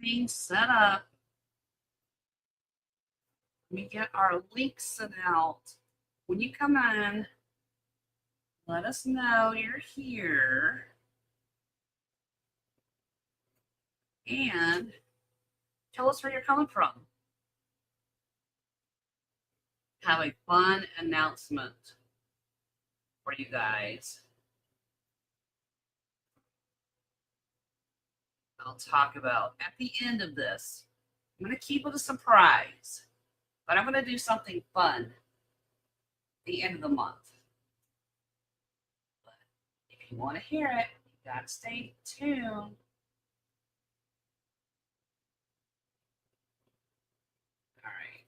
Being set up. Let me get our links sent out. When you come in, let us know you're here. And tell us where you're coming from. Have a fun announcement for you guys. I'll talk about at the end of this. I'm going to keep it a surprise, but I'm going to do something fun at the end of the month. But if you want to hear it, you got to stay tuned. All right.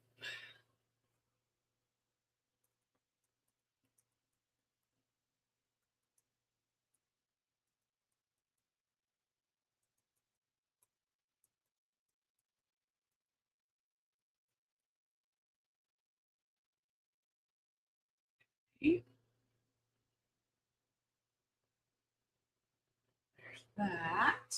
There's that.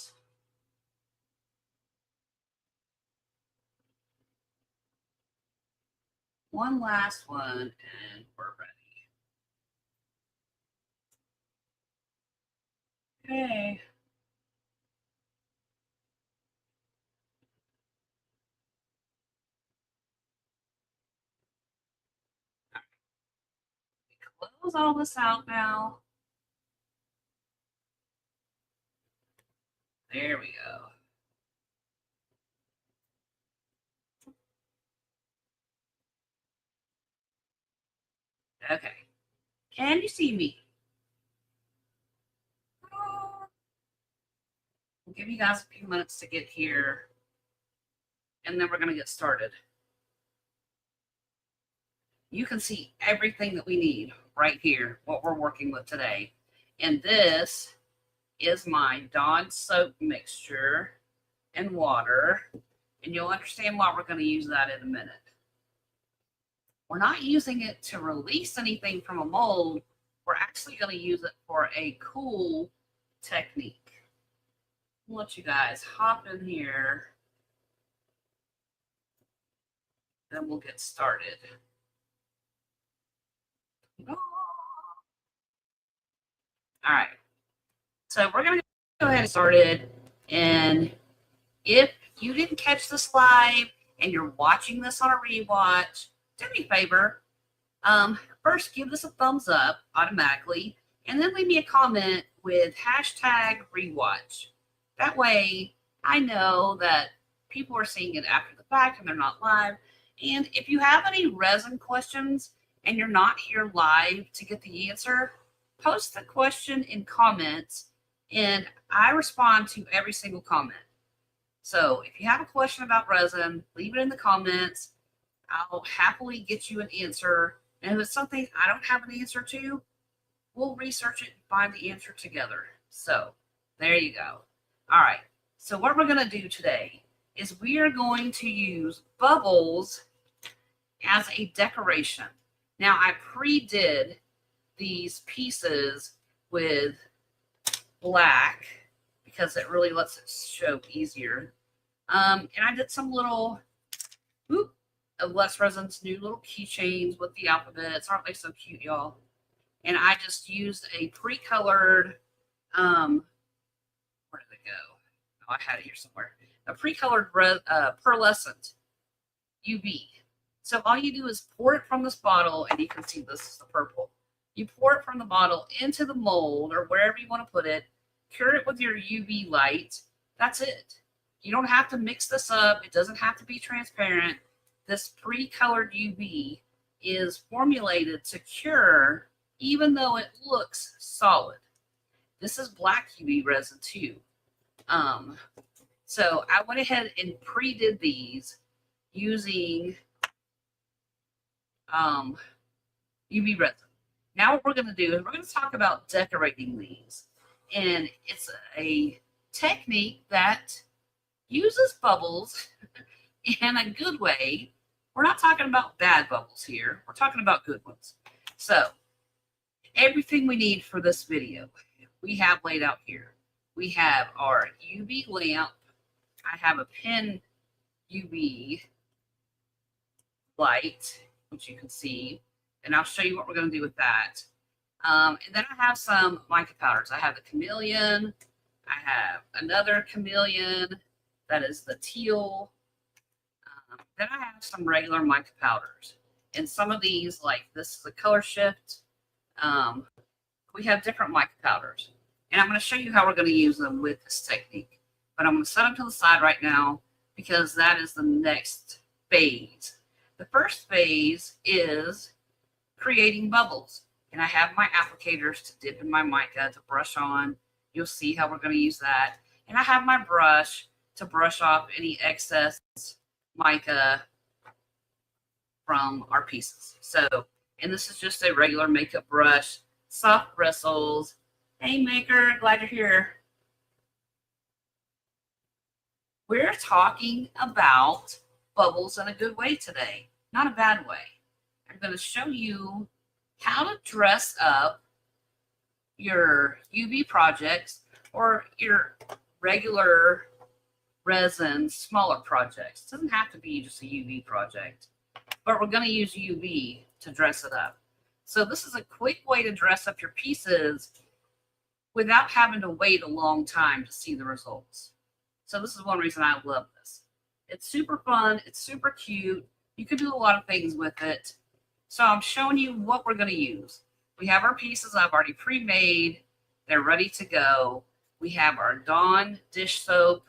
One last one, and we're ready. Okay. Close all this out now. There we go. Okay. Can you see me? We'll give you guys a few minutes to get here, and then we're going to get started. You can see everything that we need right here, what we're working with today. And this is my Dawn soap mixture and water, and you'll understand why we're going to use that in a minute. We're not using it to release anything from a mold. We're actually going to use it for a cool technique. I'll let you guys hop in here, then we'll get started. All right. So we're going to go ahead and start it. And if you didn't catch this live and you're watching this on a rewatch, do me a favor. First, give this a thumbs up automatically, and then leave me a comment with hashtag rewatch. That way, I know that people are seeing it after the fact and they're not live. And if you have any resin questions and you're not here live to get the answer, post the question in comments, and I respond to every single comment. So if you have a question about resin, leave it in the comments. I'll happily get you an answer. And if it's something I don't have an answer to, we'll research it and find the answer together. So there you go. All right. So what we're going to do today is we are going to use bubbles as a decoration. Now, I pre-did these pieces with black because it really lets it show easier. And I did some little of Les Resin's new little keychains with the alphabets. Aren't they so cute, y'all? And I just used a pre-colored, where did it go? Oh, I had it here somewhere. A pre-colored pearlescent UV. So all you do is pour it from this bottle, and you can see this is the purple. You pour it from the bottle into the mold or wherever you want to put it, cure it with your UV light. That's it. You don't have to mix this up. It doesn't have to be transparent. This pre-colored UV is formulated to cure even though it looks solid. This is black UV resin too. So I went ahead and pre-did these using UV resin. Now what we're going to do is we're going to talk about decorating these. And it's a technique that uses bubbles in a good way. We're not talking about bad bubbles here. We're talking about good ones. So everything we need for this video, we have laid out here. We have our UV lamp. I have a pen UV light, which you can see, and I'll show you what we're going to do with that. And then I have some mica powders. I have the chameleon. I have another chameleon that is the teal. Then I have some regular mica powders. And some of these, like this is a color shift. We have different mica powders. And I'm going to show you how we're going to use them with this technique. But I'm going to set them to the side right now because that is the next phase. The first phase is creating bubbles. And I have my applicators to dip in my mica to brush on. You'll see how we're going to use that. And I have my brush to brush off any excess mica from our pieces. So, and this is just a regular makeup brush, soft bristles. Hey, Maker, glad you're here. We're talking about bubbles in a good way today, not a bad way. I'm going to show you how to dress up your UV projects or your regular resin smaller projects. It doesn't have to be just a UV project, but we're going to use UV to dress it up. So this is a quick way to dress up your pieces without having to wait a long time to see the results. So this is one reason I love this. It's super fun. It's super cute. You can do a lot of things with it. So I'm showing you what we're going to use. We have our pieces I've already pre-made. They're ready to go. We have our Dawn dish soap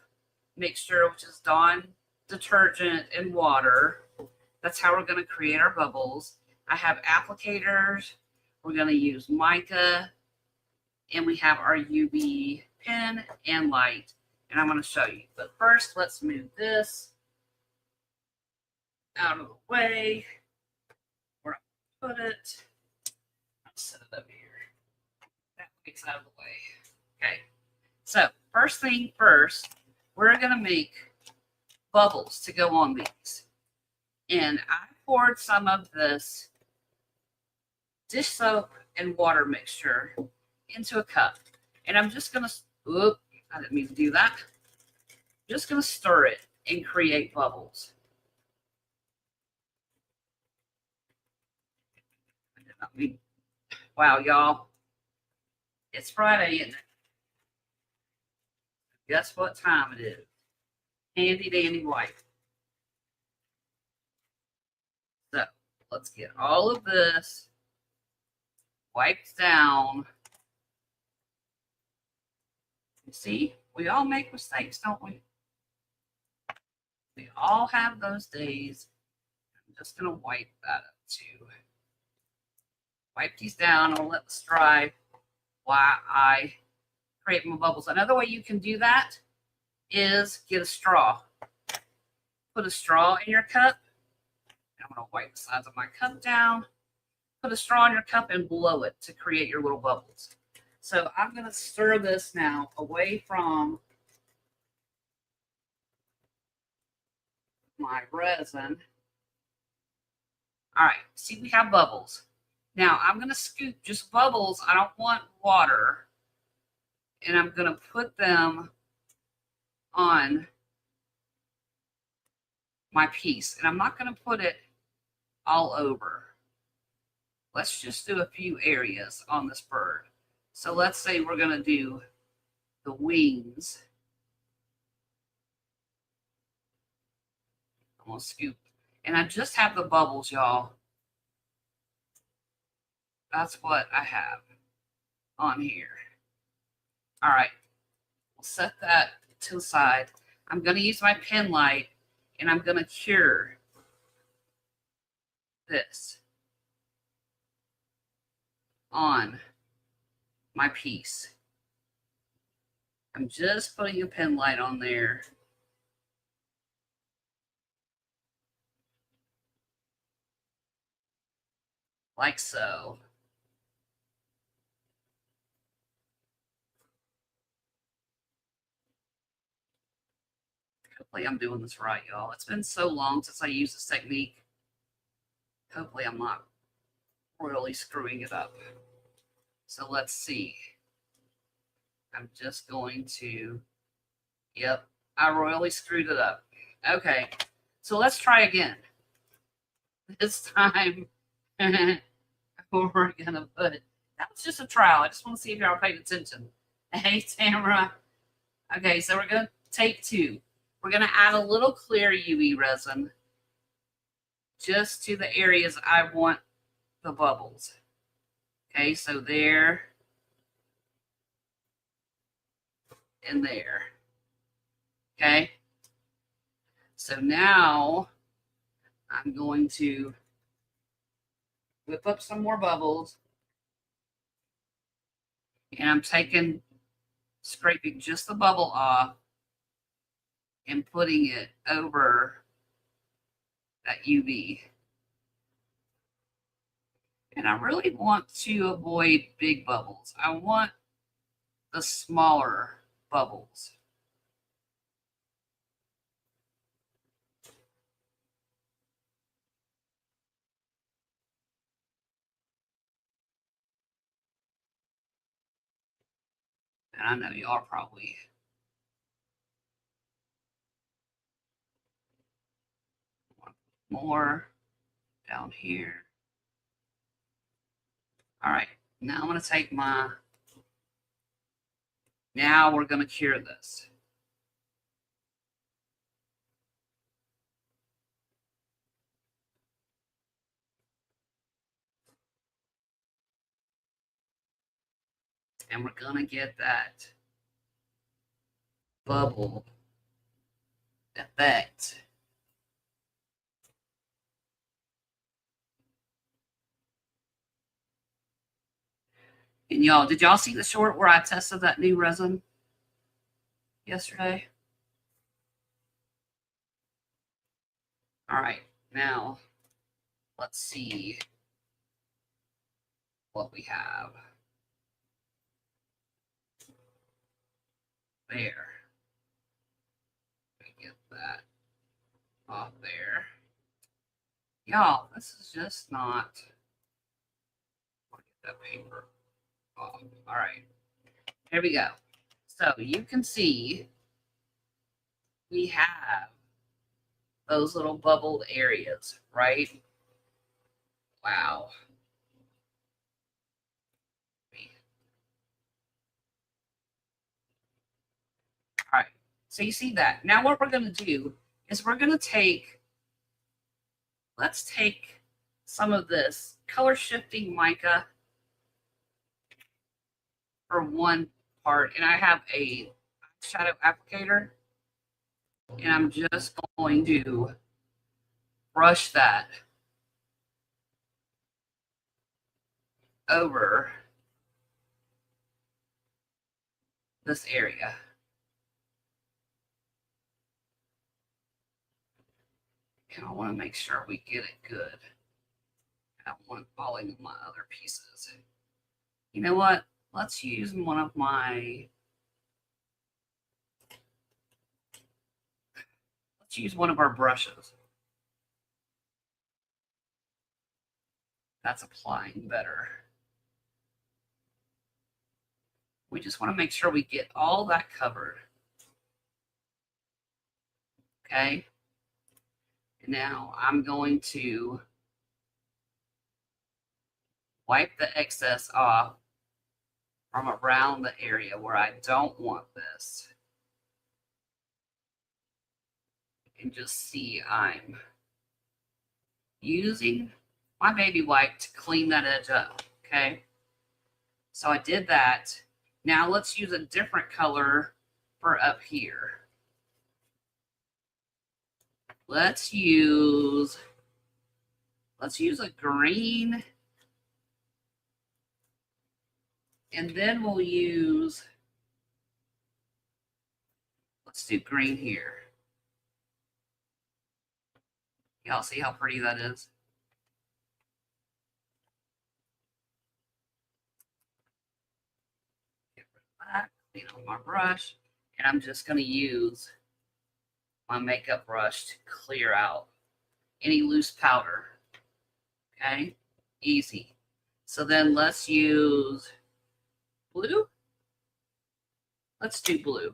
mixture, which is Dawn detergent and water. That's how we're going to create our bubbles. I have applicators. We're going to use mica. And we have our UV pen and light. And I'm going to show you. But first, let's move this out of the way. Where I put it. I'll set it over here. That gets out of the way. Okay. So first thing first, we're going to make bubbles to go on these. And I poured some of this dish soap and water mixture into a cup. And I'm just going to, I didn't mean to do that. I'm just going to stir it and create bubbles. I did not mean, wow, y'all. It's Friday, isn't it? Guess what time it is? Handy dandy wipe. So let's get all of this wiped down. You see, we all make mistakes, don't we? We all have those days. I'm just going to wipe that up too. Wipe these down. I'll let this dry while I create my bubbles. Another way you can do that is get a straw. Put a straw in your cup. I'm going to wipe the sides of my cup down. Put a straw in your cup and blow it to create your little bubbles. So I'm going to stir this now away from my resin. All right, see, we have bubbles. Now I'm going to scoop just bubbles. I don't want water. And I'm going to put them on my piece. And I'm not going to put it all over. Let's just do a few areas on this bird. So let's say we're going to do the wings. I'm going to scoop. And I just have the bubbles, y'all. That's what I have on here. All right. We'll set that to the side. I'm going to use my pen light and I'm going to cure this on my piece. I'm just putting a pen light on there. Like so. Hopefully I'm doing this right, y'all. It's been so long since I used this technique. Hopefully I'm not really screwing it up. So let's see. I'm just going to, yep, I royally screwed it up. Okay, so let's try again. This time, we're gonna put. That was just a trial. I just want to see if y'all paid attention. Hey, Tamara. Okay, so we're gonna take 2. We're gonna add a little clear UV resin just to the areas I want the bubbles. Okay, so there and there. Okay, so now I'm going to whip up some more bubbles, and I'm scraping just the bubble off and putting it over that UV. And I really want to avoid big bubbles. I want the smaller bubbles. And I know y'all probably want more down here. All right, now I'm going to take now we're going to cure this. And we're going to get that bubble effect. And y'all, did y'all see the short where I tested that new resin yesterday? All right, now let's see what we have. There. Get that off there. Y'all, this is just not. I'll get that paper off. All right. Here we go. So you can see we have those little bubbled areas, right? Wow. All right. So you see that. Now what we're going to do is we're going to let's take some of this color shifting mica for one part. And I have a shadow applicator. And I'm just going to brush that over this area. And I want to make sure we get it good. I don't want falling on my other pieces. You know what? Let's use one of our brushes. That's applying better. We just want to make sure we get all that covered. Okay. Now I'm going to wipe the excess off from around the area where I don't want this. And just see I'm using my baby wipe to clean that edge up. Okay. So I did that. Now let's use a different color for up here. Let's use a green. And then we'll let's do green here. Y'all see how pretty that is? Get rid of that, clean up my brush. And I'm just going to use my makeup brush to clear out any loose powder. Okay, easy. So then let's use blue. Let's do blue.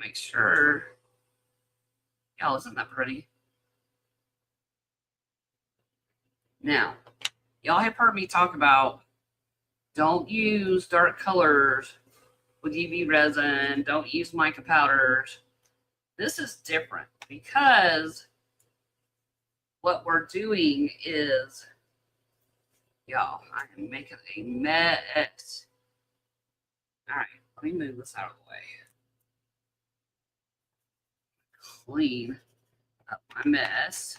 Make sure. Y'all, isn't that pretty? Now, y'all have heard me talk about don't use dark colors with UV resin. Don't use mica powders. This is different because what we're doing is, y'all, I am making a mess. All right, let me move this out of the way. Clean up my mess.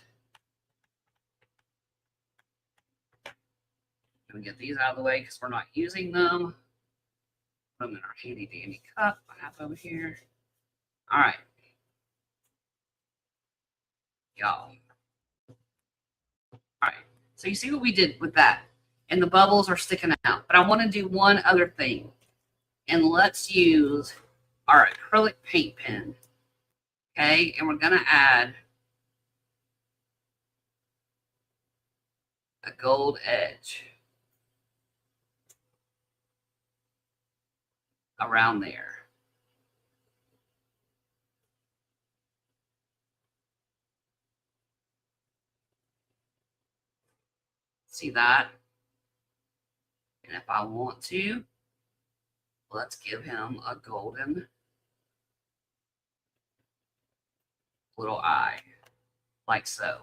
Gonna get these out of the way because we're not using them. Put them in our handy dandy cup I have over here. All right, y'all. All right, so you see what we did with that, and the bubbles are sticking out. But I want to do one other thing, and let's use our acrylic paint pen. Okay, and we're gonna add a gold edge around there. See that? And if I want to, let's give him a golden little eye, like so.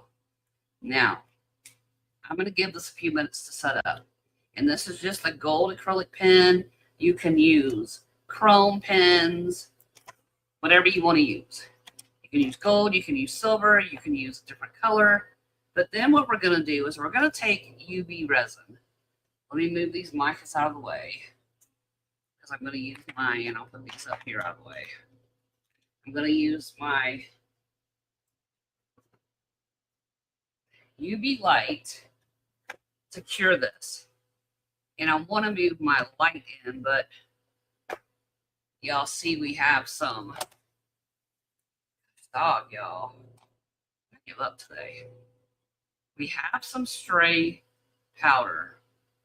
Now, I'm going to give this a few minutes to set up. And this is just a gold acrylic pen. You can use chrome pens, whatever you want to use. You can use gold, you can use silver, you can use a different color. But then what we're going to do is we're going to take UV resin. Let me move these micas out of the way because I'm going to use mine, and I'll put these up here out of the way. I'm going to use my UV light to cure this. And I want to move my light in, but y'all see we have some dog, y'all. I give up today. We have some stray powder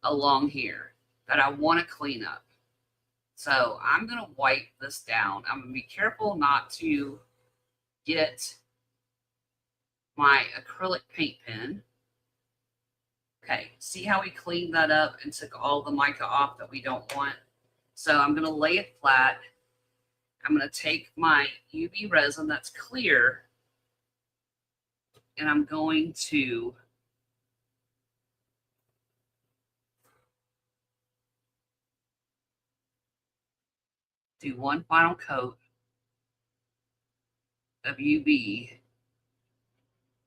along here that I want to clean up. So I'm going to wipe this down. I'm going to be careful not to get my acrylic paint pen. Okay, see how we cleaned that up and took all the mica off that we don't want? So I'm going to lay it flat. I'm going to take my UV resin that's clear, and I'm going to do one final coat of UV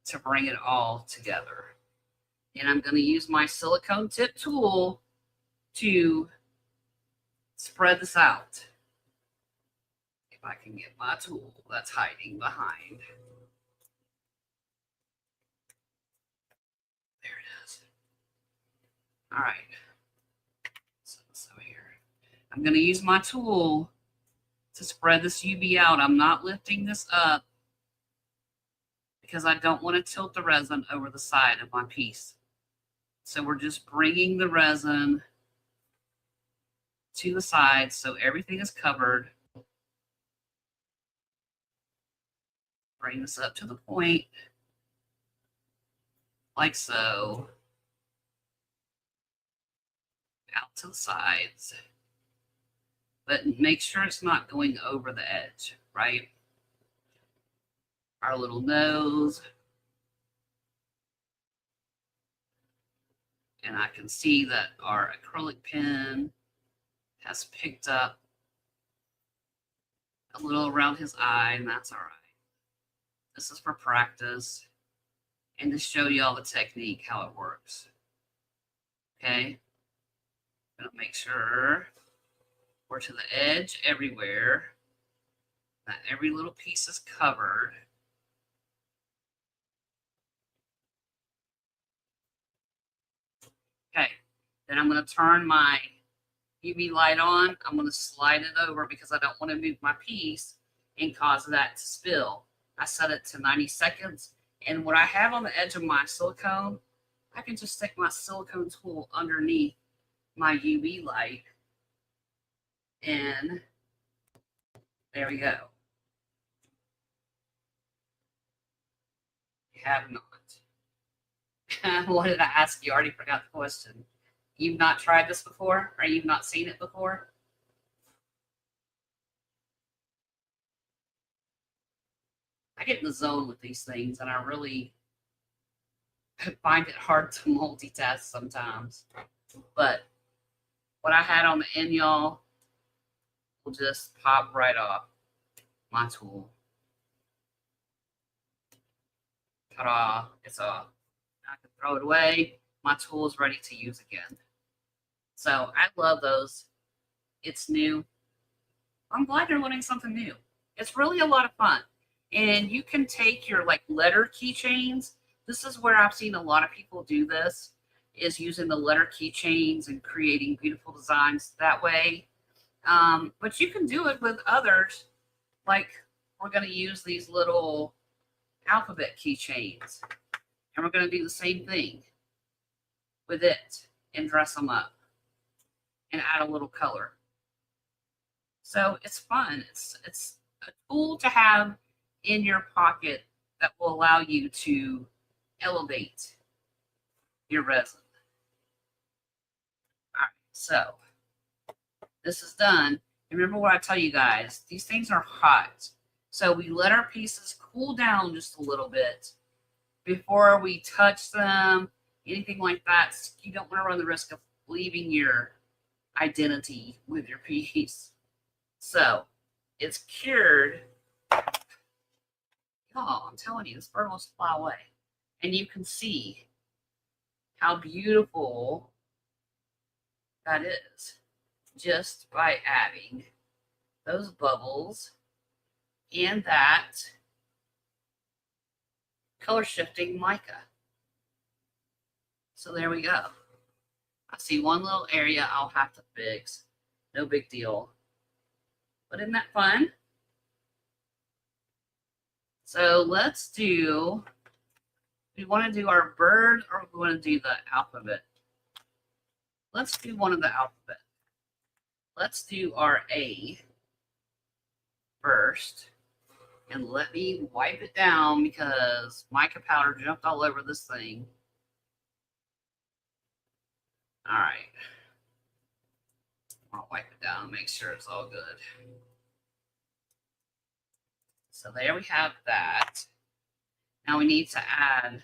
to bring it all together. And I'm going to use my silicone tip tool to spread this out. If I can get my tool that's hiding behind. There it is. All right. So over here. I'm going to use my tool to spread this UV out. I'm not lifting this up because I don't want to tilt the resin over the side of my piece. So we're just bringing the resin to the side so everything is covered. Bring this up to the point, like so. Out to the sides. But make sure it's not going over the edge, right? Our little nose. And I can see that our acrylic pen has picked up a little around his eye, and that's all right. This is for practice and to show y'all the technique, how it works. Okay? I'm going to make sure we're to the edge everywhere, that every little piece is covered. Okay, then I'm going to turn my UV light on. I'm going to slide it over because I don't want to move my piece and cause that to spill. I set it to 90 seconds. And what I have on the edge of my silicone, I can just stick my silicone tool underneath my UV light. And there we go. have not. What did I ask you? I already forgot the question. You've not tried this before, or you've not seen it before? I get in the zone with these things, and I really find it hard to multitask sometimes. But what I had on the end, y'all, will just pop right off my tool. Ta-da! It's off. I can throw it away. My tool is ready to use again. So I love those. It's new. I'm glad you're learning something new. It's really a lot of fun. And you can take your like letter keychains. This is where I've seen a lot of people do this, is using the letter keychains and creating beautiful designs that way. But you can do it with others. Like we're going to use these little alphabet keychains. And we're going to do the same thing with it and dress them up and add a little color. So it's fun. It's a tool to have in your pocket that will allow you to elevate your resin. All right, so this is done. Remember what I tell you guys, these things are hot. So we let our pieces cool down just a little bit before we touch them, anything like that. You don't want to run the risk of leaving your identity with your piece. So it's cured. Oh, I'm telling you, this bird wants to fly away. And you can see how beautiful that is just by adding those bubbles and that color shifting mica. So there we go. I see one little area I'll have to fix. No big deal. But isn't that fun? So let's do, we want to do our bird or we want to do the alphabet? Let's do one of the alphabet. Let's do our A first. And let me wipe it down because mica powder jumped all over this thing. All right. I'll wipe it down and make sure it's all good. So there we have that. Now we need to add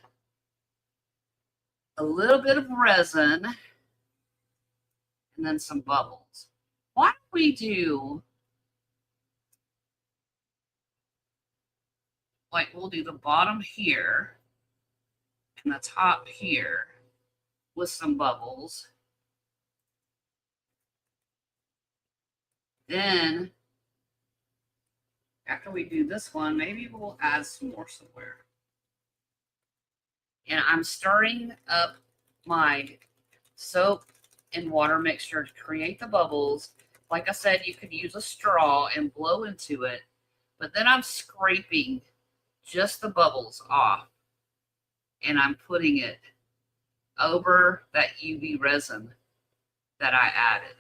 a little bit of resin and then some bubbles. Why don't we do, like we'll do the bottom here and the top here with some bubbles. Then after we do this one, maybe we'll add some more somewhere. And I'm stirring up my soap and water mixture to create the bubbles. Like I said, you could use a straw and blow into it, but then I'm scraping just the bubbles off and I'm putting it over that UV resin that I added.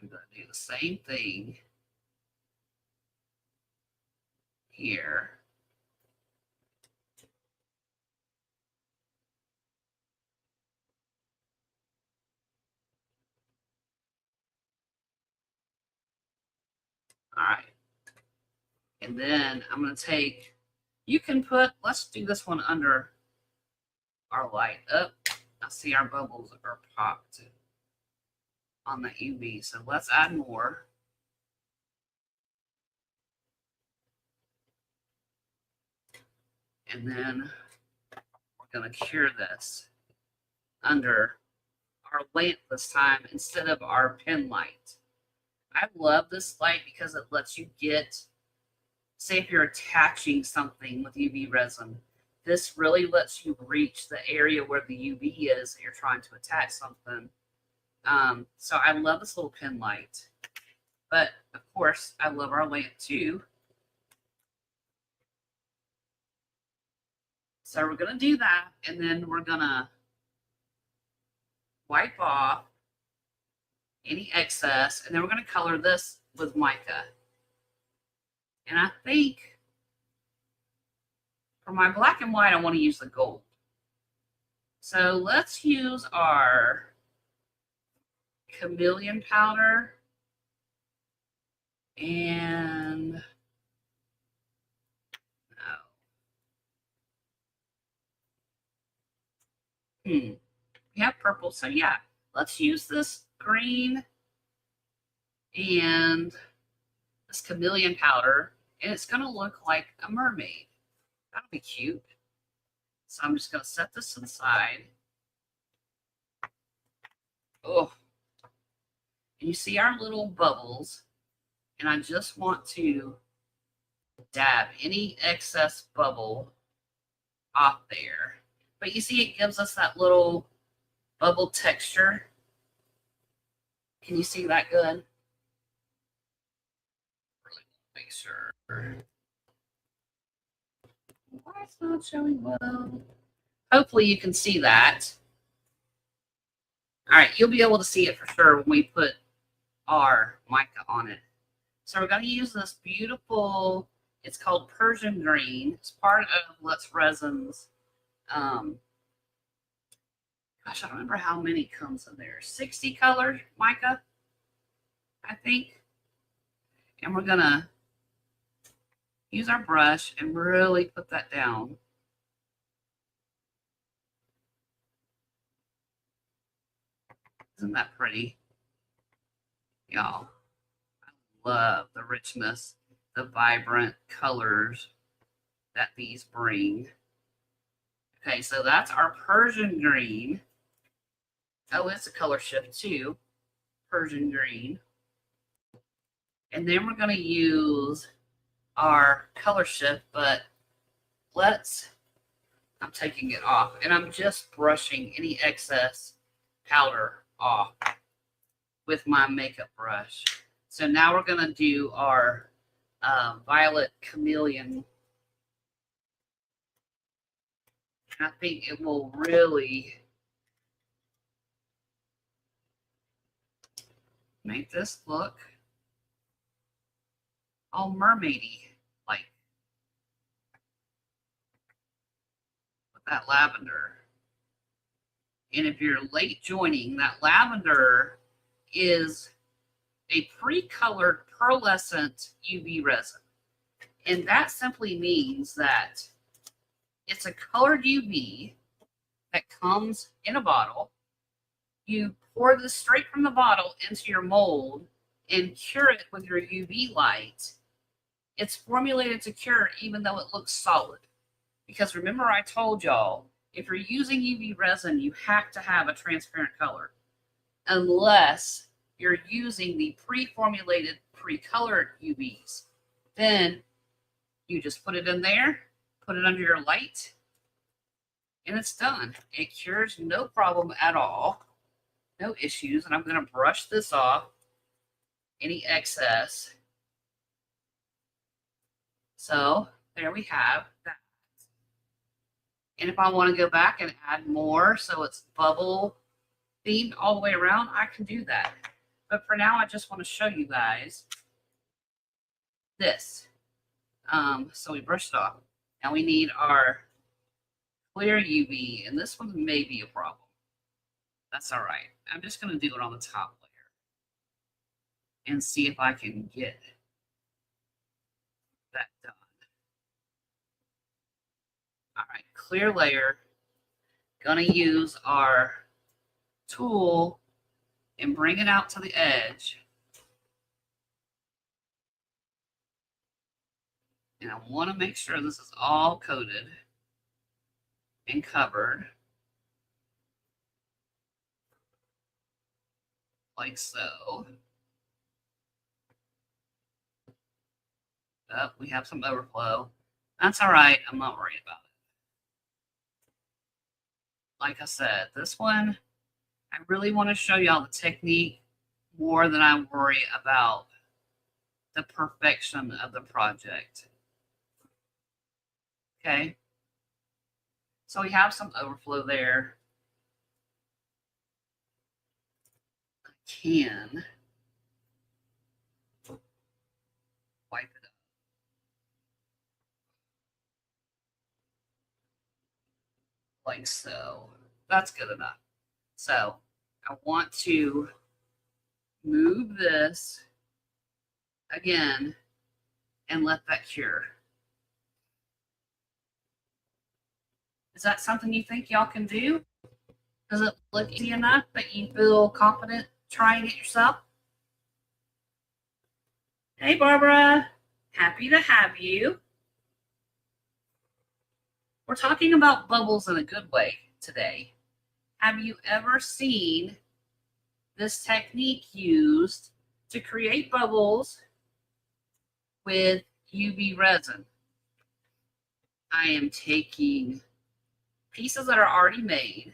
I'm going to do the same thing here. All right. And then I'm going to take, you can put, let's do this one under our light up. I see our bubbles are popped on the UV. So let's add more. And then we're going to cure this under our lamp this time instead of our pen light. I love this light because it lets you get, say if you're attaching something with UV resin, this really lets you reach the area where the UV is that you're trying to attach something. So I love this little pen light. But of course, I love our lamp too. So we're going to do that, and then we're going to wipe off any excess, and then we're going to color this with mica. And I think For my black and white, I want to use the gold. So let's use our chameleon powder and we have purple. So yeah, let's use this green and this chameleon powder, and it's going to look like a mermaid. That'll be cute. So I'm just going to set this to the side. Oh, and you see our little bubbles, and I just want to dab any excess bubble off there. But you see it gives us that little bubble texture. Can you see that good? Really make sure. Why it's not showing well? Hopefully you can see that. All right, you'll be able to see it for sure when we put our mica on it. So we're going to use this beautiful, it's called Persian green. It's part of Let's Resin's. Gosh, I don't remember how many comes in there. 60 colors mica, I think. And we're going to use our brush and really put that down. Isn't that pretty? Y'all, I love the richness, the vibrant colors that these bring. Okay, so that's our Persian green. Oh, it's a color shift too. Persian green. And then we're going to use our color shift, but I'm taking it off and I'm just brushing any excess powder off with my makeup brush. So now we're going to do our violet chameleon. I think it will really make this look all mermaidy, like with that lavender. And if you're late joining, that lavender is a pre-colored pearlescent UV resin. And that simply means that it's a colored UV that comes in a bottle. You pour this straight from the bottle into your mold and cure it with your UV light. It's formulated to cure even though it looks solid. Because remember I told y'all, if you're using UV resin, you have to have a transparent color. Unless you're using the pre-formulated, pre-colored UVs. Then you just put it in there, put it under your light, and it's done. It cures no problem at all. No issues. And I'm going to brush this off, any excess. So there we have that. And if I want to go back and add more so it's bubble themed all the way around, I can do that. But for now, I just want to show you guys this. So we brushed it off. Now we need our clear UV, and this one may be a problem. That's all right. I'm just going to do it on the top layer and see if I can get that done. All right, clear layer. Gonna use our tool and bring it out to the edge. And I want to make sure this is all coated and covered. Like so. Oh, we have some overflow. That's all right. I'm not worried about it. Like I said, this one, I really want to show y'all the technique more than I worry about the perfection of the project. Okay. So we have some overflow there. I can wipe it up. like so. That's good enough. So I want to move this again and let that cure. Is that something you think y'all can do? Does it look easy enough that you feel confident trying it yourself? Hey, Barbara. Happy to have you. We're talking about bubbles in a good way today. Have you ever seen this technique used to create bubbles with UV resin? I am taking pieces that are already made.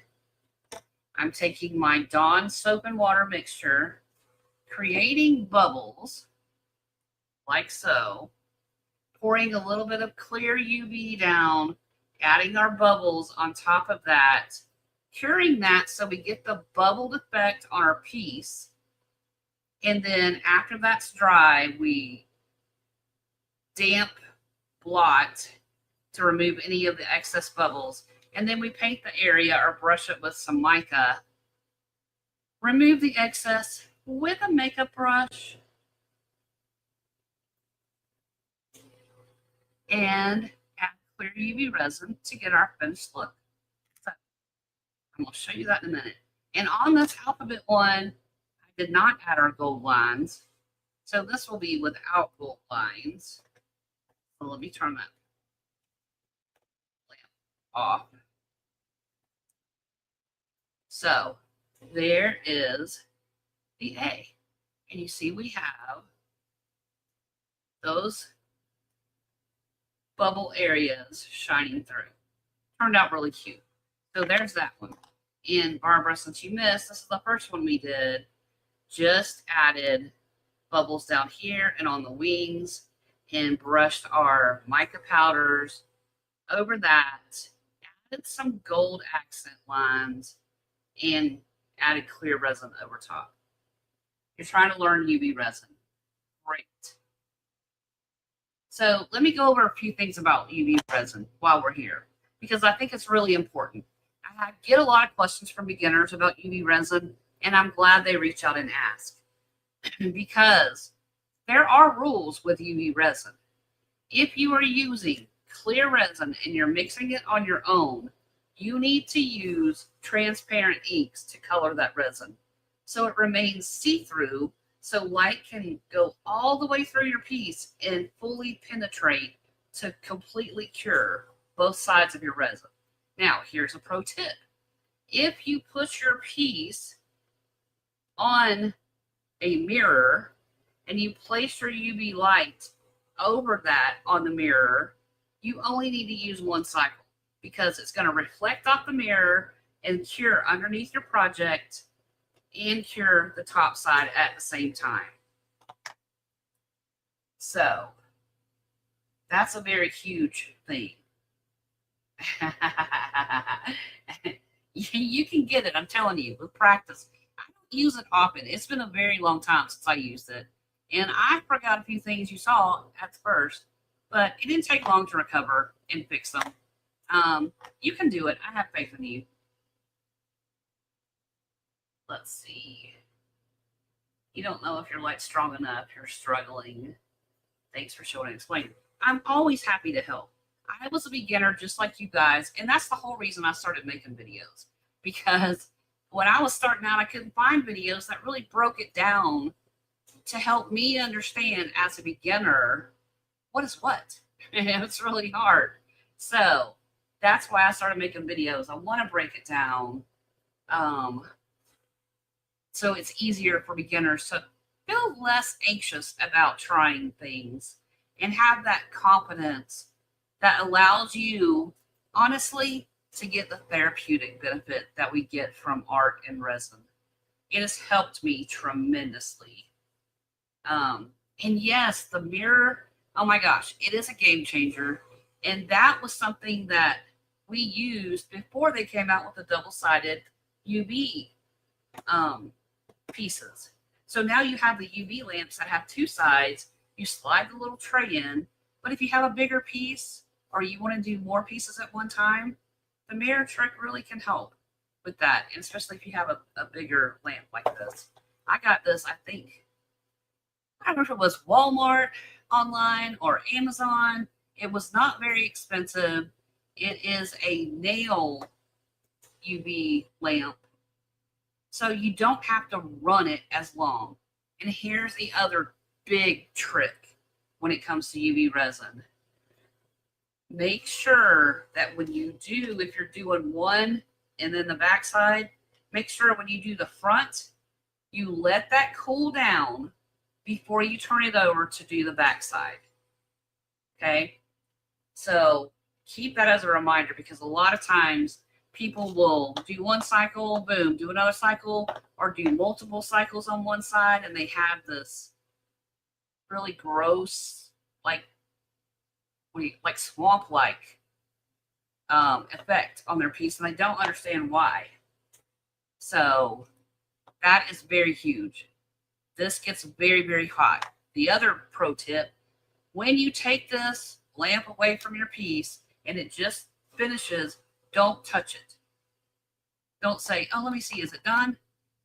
I'm taking my Dawn soap and water mixture, creating bubbles like so, pouring a little bit of clear UV down, adding our bubbles on top of that, curing that so we get the bubbled effect on our piece. And then after that's dry, we damp blot to remove any of the excess bubbles. And then we paint the area or brush it with some mica. Remove the excess with a makeup brush. And add clear UV resin to get our finished look. So I'm going to show you that in a minute. And on this alphabet one, I did not add our gold lines. So this will be without gold lines. So let me turn that lamp off. So there is the A. And you see we have those bubble areas shining through. Turned out really cute. So there's that one. And Barbara, since you missed, this is the first one we did. Just added bubbles down here and on the wings and brushed our mica powders over that. Added some gold accent lines and added clear resin over top. You're trying to learn UV resin. Great. So let me go over a few things about UV resin while we're here, because I think it's really important. I get a lot of questions from beginners about UV resin, and I'm glad they reach out and ask because there are rules with UV resin. If you are using clear resin and you're mixing it on your own, you need to use transparent inks to color that resin so it remains see-through, so light can go all the way through your piece and fully penetrate to completely cure both sides of your resin. Now, here's a pro tip. If you put your piece on a mirror and you place your UV light over that on the mirror, you only need to use one cycle because it's going to reflect off the mirror and cure underneath your project and cure the top side at the same time. So that's a very huge thing. You can get it, I'm telling you, with practice. I don't use it often. It's been a very long time since I used it. And I forgot a few things you saw at first, but it didn't take long to recover and fix them. You can do it. I have faith in you. Let's see. You don't know if your light's strong enough. You're struggling. Thanks for showing and explaining. I'm always happy to help. I was a beginner just like you guys, and that's the whole reason I started making videos. Because when I was starting out, I couldn't find videos that really broke it down to help me understand as a beginner what is what. And it's really hard. So that's why I started making videos. I want to break it down so it's easier for beginners to feel less anxious about trying things and have that confidence that allows you, honestly, to get the therapeutic benefit that we get from art and resin. It has helped me tremendously. And yes, the mirror, oh my gosh, it is a game changer. And that was something that we used before they came out with the double-sided UV pieces. So now you have the UV lamps that have two sides. You slide the little tray in, but if you have a bigger piece or you want to do more pieces at one time, the mirror trick really can help with that, and especially if you have a bigger lamp like this. I got this, I think, I don't know if it was Walmart online or Amazon. It was not very expensive. It is a nail UV lamp, so you don't have to run it as long. And here's the other big trick when it comes to UV resin. Make sure that when you do, if you're doing one and then the back side, make sure when you do the front, you let that cool down before you turn it over to do the back side. Okay? So keep that as a reminder, because a lot of times people will do one cycle, boom, do another cycle, or do multiple cycles on one side, and they have this really gross, like swamp-like effect on their piece, and they don't understand why. So that is very huge. This gets very, very hot. The other pro tip, when you take this lamp away from your piece and it just finishes, don't touch it. Don't say, oh, let me see, is it done?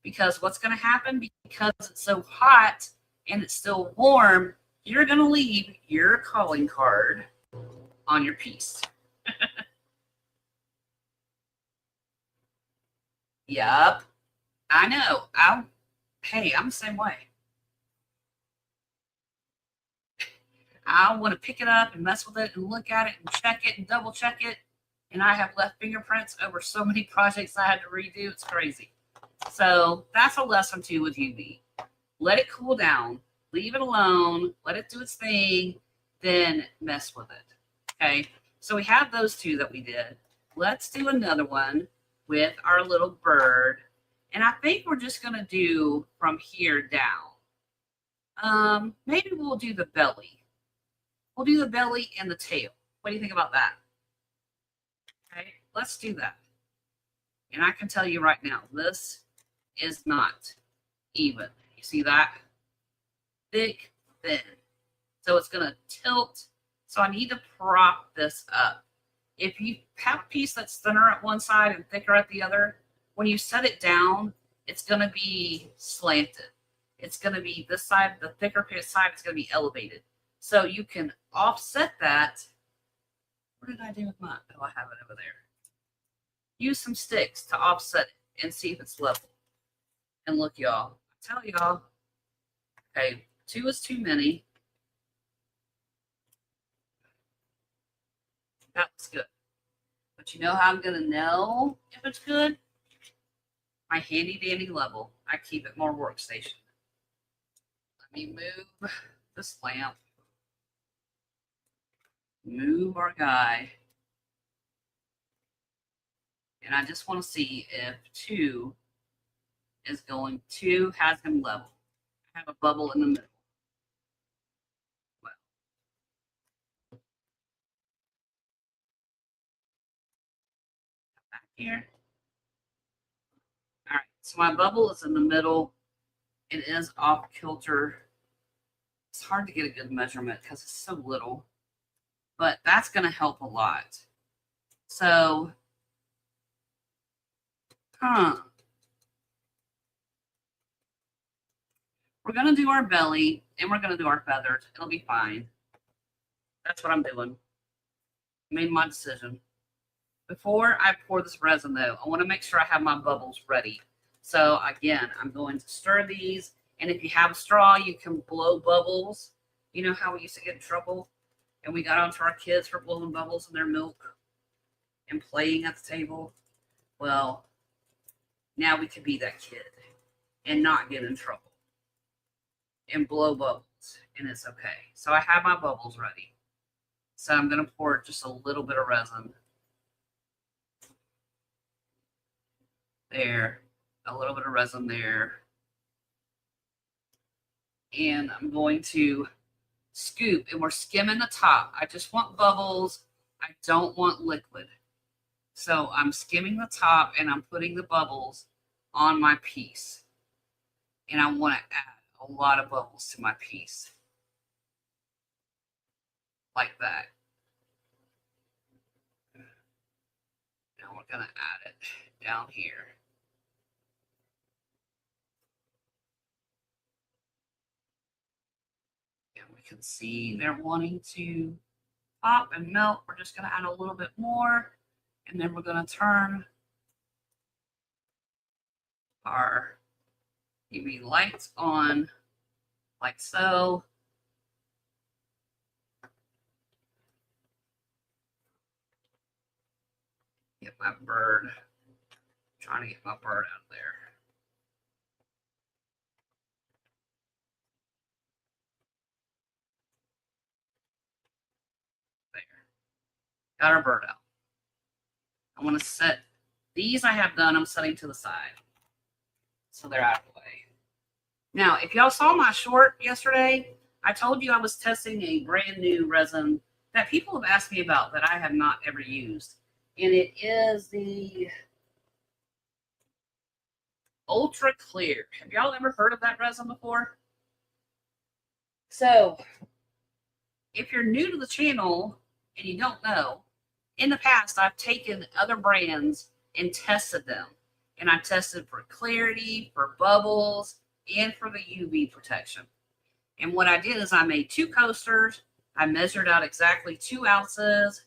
Because what's going to happen, because it's so hot and it's still warm, you're going to leave your calling card on your piece. Yup. I know. I'm the same way. I want to pick it up and mess with it and look at it and check it and double check it. And I have left fingerprints over so many projects I had to redo. It's crazy. So that's a lesson too with UV. Let it cool down. Leave it alone. Let it do its thing. Then mess with it. Okay. So we have those two that we did. Let's do another one with our little bird. And I think we're just going to do from here down. Maybe we'll do the belly. We'll do the belly and the tail. What do you think about that? Okay, let's do that. And I can tell you right now, this is not even. You see that? Thick, thin. So it's going to tilt. So I need to prop this up. If you have a piece that's thinner at one side and thicker at the other, when you set it down, it's going to be slanted. It's going to be this side, the thicker side is going to be elevated. So you can offset that. What did I do with mine? Oh, I have it over there. Use some sticks to offset it and see if it's level. And look, y'all. I tell y'all, okay, 2 is too many. That was good. But you know how I'm going to know if it's good? My handy dandy level. I keep it more workstation. Let me move this lamp. Move our guy. And I just want to see if 2 is going to has him level. I have a bubble in the middle. Well, back here. All right, so my bubble is in the middle. It is off kilter. It's hard to get a good measurement because it's so little, but that's going to help a lot. So, we're going to do our belly and we're going to do our feathers. It'll be fine. That's what I'm doing. I made my decision. Before I pour this resin, though, I want to make sure I have my bubbles ready. So, again, I'm going to stir these. And if you have a straw, you can blow bubbles. You know how we used to get in trouble? And we got onto our kids for blowing bubbles in their milk and playing at the table. Well, now we can be that kid and not get in trouble and blow bubbles. And it's okay. So I have my bubbles ready. So I'm going to pour just a little bit of resin. There. A little bit of resin there. And I'm going to scoop, and we're skimming the top. I just want bubbles. I don't want liquid. So I'm skimming the top, and I'm putting the bubbles on my piece. And I want to add a lot of bubbles to my piece. Like that. Now we're going to add it down here. And we can see they're wanting to pop and melt. We're just going to add a little bit more, and then we're going to turn our UV lights on like so. Get my bird. I'm trying to get my bird out of there. There. Got our bird out. I want to set these I have done, I'm setting to the side. So they're out of the way. Now, if y'all saw my short yesterday, I told you I was testing a brand new resin that people have asked me about that I have not ever used. And it is the Ultra Clear. Have y'all ever heard of that resin before? So, if you're new to the channel and you don't know, in the past, I've taken other brands and tested them. And I tested for clarity, for bubbles, and for the UV protection. And what I did is I made 2 coasters. I measured out exactly 2 ounces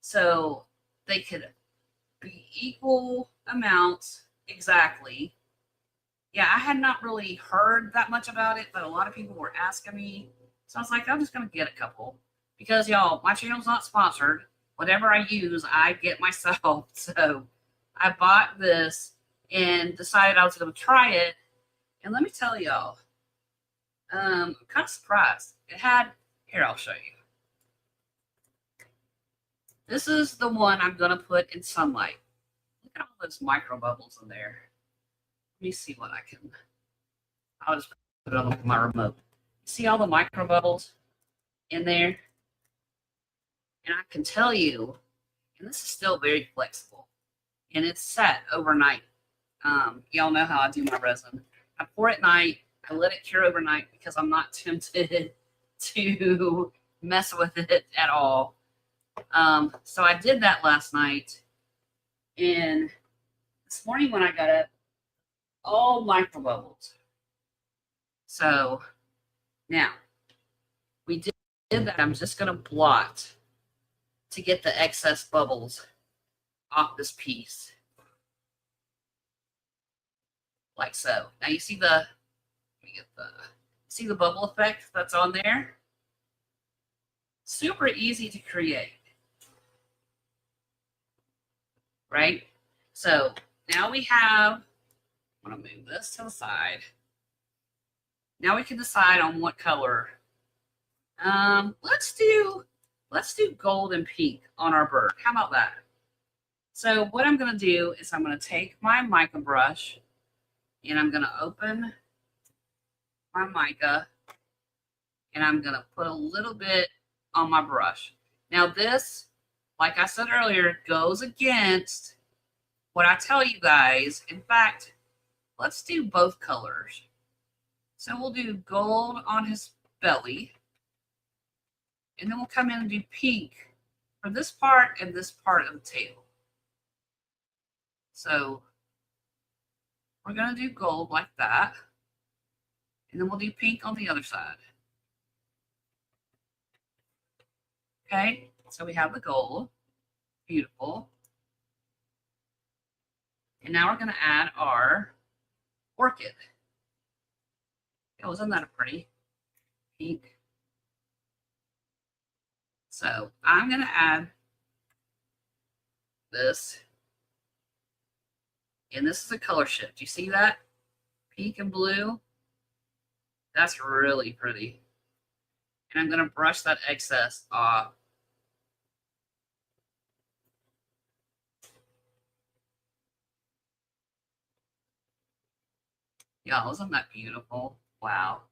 so they could be equal amounts exactly. Yeah, I had not really heard that much about it, but a lot of people were asking me. So I was like, I'm just going to get a couple. Because, y'all, my channel's not sponsored. Whatever I use, I get myself. So I bought this and decided I was going to try it. And let me tell y'all, I'm kind of surprised. It had, here, I'll show you. This is the one I'm going to put in sunlight. Look at all those micro bubbles in there. Let me see what I can, I'll just put it on my remote. See all the micro bubbles in there? And I can tell you, and this is still very flexible, and it's set overnight. Y'all know how I do my resin. I pour it at night. I let it cure overnight because I'm not tempted to mess with it at all. So I did that last night. And this morning when I got up, all micro bubbles. So now we did that. I'm just going to blot to get the excess bubbles off this piece. Like so. Now you see the, see the bubble effect that's on there? Super easy to create. Right? So now we have, I'm going to move this to the side. Now we can decide on what color. Let's do gold and pink on our bird. How about that? So what I'm going to do is I'm going to take my mica brush and I'm going to open my mica and I'm going to put a little bit on my brush. Now this, like I said earlier, goes against what I tell you guys. In fact, let's do both colors. So we'll do gold on his belly. And then we'll come in and do pink for this part and this part of the tail. So we're going to do gold like that. And then we'll do pink on the other side. Okay, so we have the gold. Beautiful. And now we're going to add our orchid. Oh, isn't that a pretty pink? So I'm going to add this. And this is a color shift. You see that? Pink and blue. That's really pretty. And I'm going to brush that excess off. Y'all, isn't that beautiful? Wow.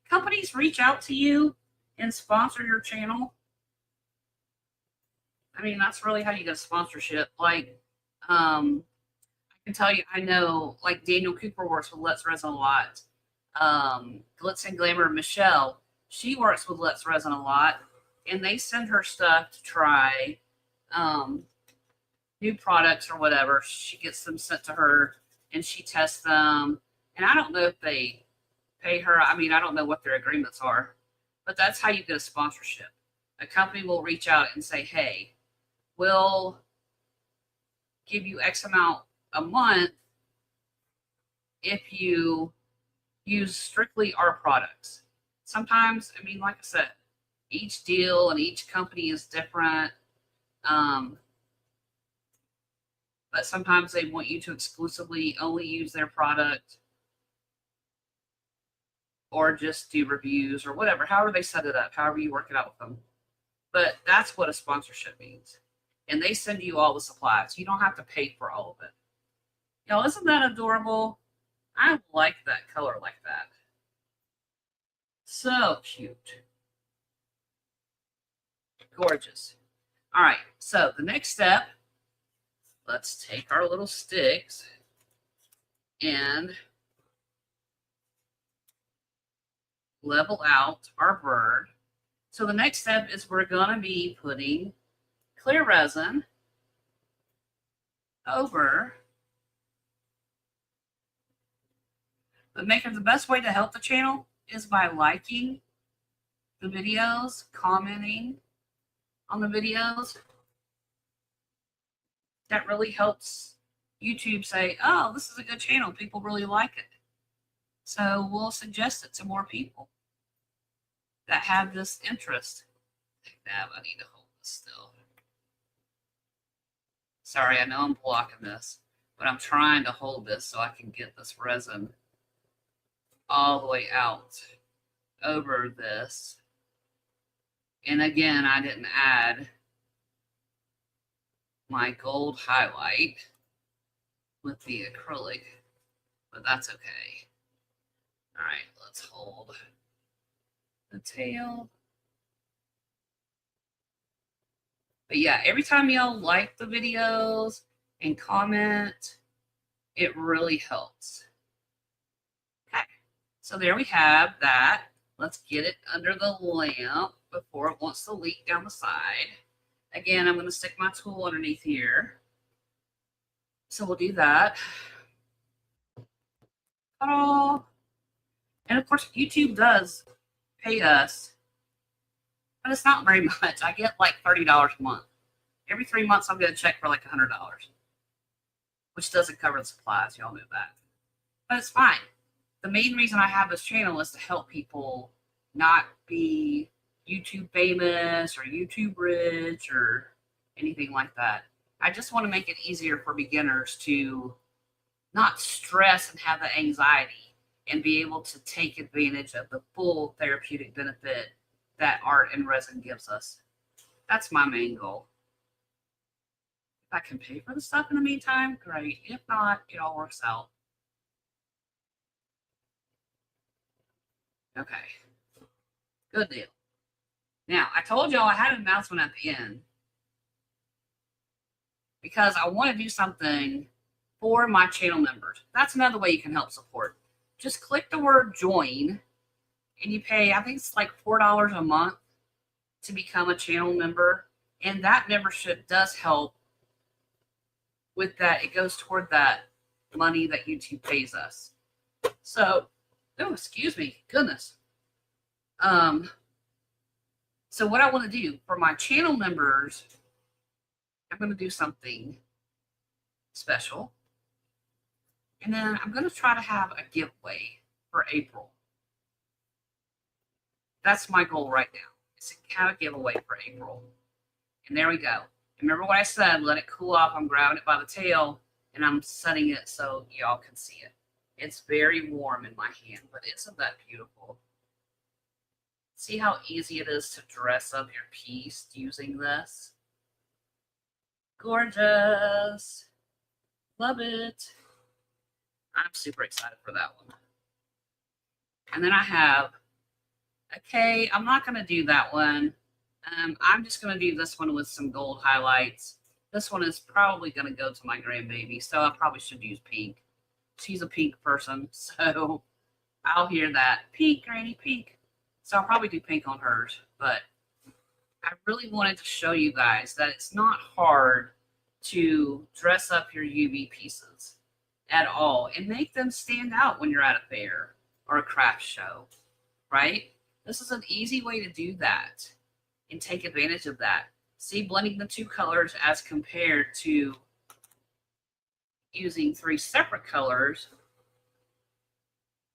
Companies reach out to you and sponsor your channel. I mean, that's really how you get sponsorship. Like, I can tell you, I know, like Daniel Cooper works with Let's Resin a lot. Glitz and Glamour Michelle, she works with Let's Resin a lot, and they send her stuff to try new products or whatever. She gets them sent to her, and she tests them. And I don't know if they pay her. I mean, I don't know what their agreements are, but that's how you get a sponsorship. A company will reach out and say, hey, we'll give you X amount a month if you use strictly our products. Sometimes, I mean, like I said, each deal and each company is different. But sometimes they want you to exclusively only use their product or just do reviews or whatever, however they set it up, however you work it out with them. But that's what a sponsorship means. And they send you all the supplies. You don't have to pay for all of it. Y'all, isn't that adorable? I like that color like that. So cute. Gorgeous. All right, so the next step, let's take our little sticks and level out our bird. So the next step is we're going to be putting clear resin over. But maker, the best way to help the channel is by liking the videos, commenting on the videos. That really helps YouTube say, oh, this is a good channel. People really like it. So we'll suggest it to more people that have this interest. I need to hold this still. Sorry, I know I'm blocking this, but I'm trying to hold this so I can get this resin all the way out over this. And again, I didn't add my gold highlight with the acrylic, but that's okay. All right, let's hold the tail. But yeah, every time y'all like the videos and comment, it really helps. Okay, so there we have that. Let's get it under the lamp before it wants to leak down the side. Again, I'm going to stick my tool underneath here. So we'll do that. Ta-da! And of course, YouTube does pay us, but it's not very much. I get like $30 a month. Every 3 months, I'll get a check for like $100, which doesn't cover the supplies. Y'all know that. But it's fine. The main reason I have this channel is to help people not be YouTube famous or YouTube rich or anything like that. I just want to make it easier for beginners to not stress and have the anxiety and be able to take advantage of the full therapeutic benefit that art and resin gives us. That's my main goal. If I can pay for the stuff in the meantime, great. If not, it all works out. Okay. Good deal. Now, I told y'all I had an announcement at the end because I want to do something for my channel members. That's another way you can help support. Just click the word join and you pay, I think it's like $4 a month to become a channel member. And that membership does help with that. It goes toward that money that YouTube pays us. So, oh, excuse me, goodness. So what I want to do for my channel members, I'm going to do something special. And then I'm going to try to have a giveaway for April. That's my goal right now, is to have a giveaway for April. And there we go. Remember what I said, let it cool off. I'm grabbing it by the tail and I'm setting it so y'all can see it. It's very warm in my hand, but isn't that beautiful? See how easy it is to dress up your piece using this? Gorgeous. Love it. I'm super excited for that one. And then I have, okay, I'm not going to do that one. I'm just going to do this one with some gold highlights. This one is probably going to go to my grandbaby, so I probably should use pink. She's a pink person, so I'll hear that. Pink, Granny, pink. So I'll probably do pink on hers. But I really wanted to show you guys that it's not hard to dress up your UV pieces at all and make them stand out when you're at a fair or a craft show, right? This is an easy way to do that and take advantage of that. See, blending the two colors as compared to using three separate colors,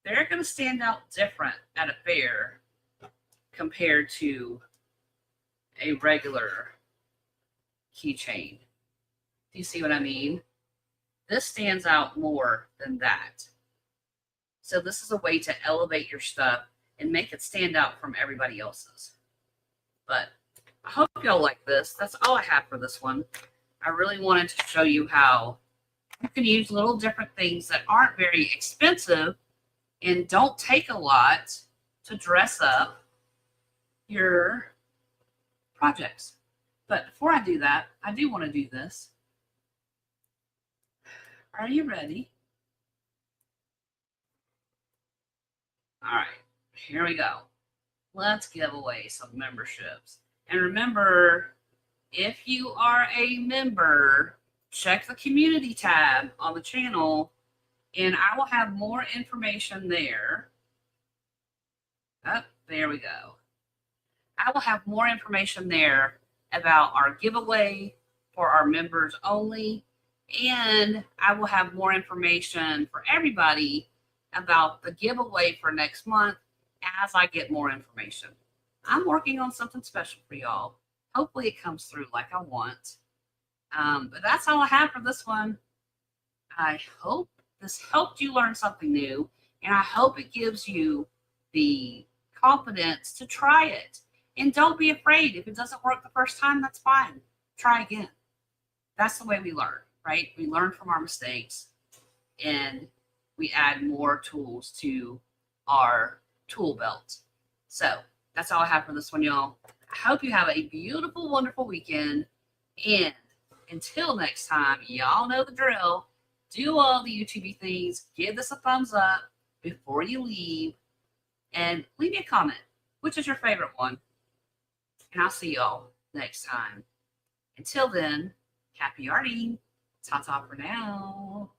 they're going to stand out different at a fair compared to a regular keychain. Do you see what I mean? This stands out more than that. So this is a way to elevate your stuff and make it stand out from everybody else's. But I hope y'all like this. That's all I have for this one. I really wanted to show you how you can use little different things that aren't very expensive and don't take a lot to dress up your projects. But before I do that, I do want to do this. Are you ready? All right, here we go. Let's give away some memberships. And remember, if you are a member, check the community tab on the channel and I will have more information there. Oh, there we go. I will have more information there about our giveaway for our members only. And I will have more information for everybody about the giveaway for next month as I get more information. I'm working on something special for y'all. Hopefully it comes through like I want. But that's all I have for this one. I hope this helped you learn something new, and I hope it gives you the confidence to try it. And don't be afraid. If it doesn't work the first time, that's fine. Try again. That's the way we learn, right? We learn from our mistakes, and we add more tools to our tool belt. So that's all I have for this one, y'all. I hope you have a beautiful, wonderful weekend. And until next time, y'all know the drill. Do all the YouTube things. Give this a thumbs up before you leave. And leave me a comment. Which is your favorite one? And I'll see y'all next time. Until then, happy arting. Ta-ta for now.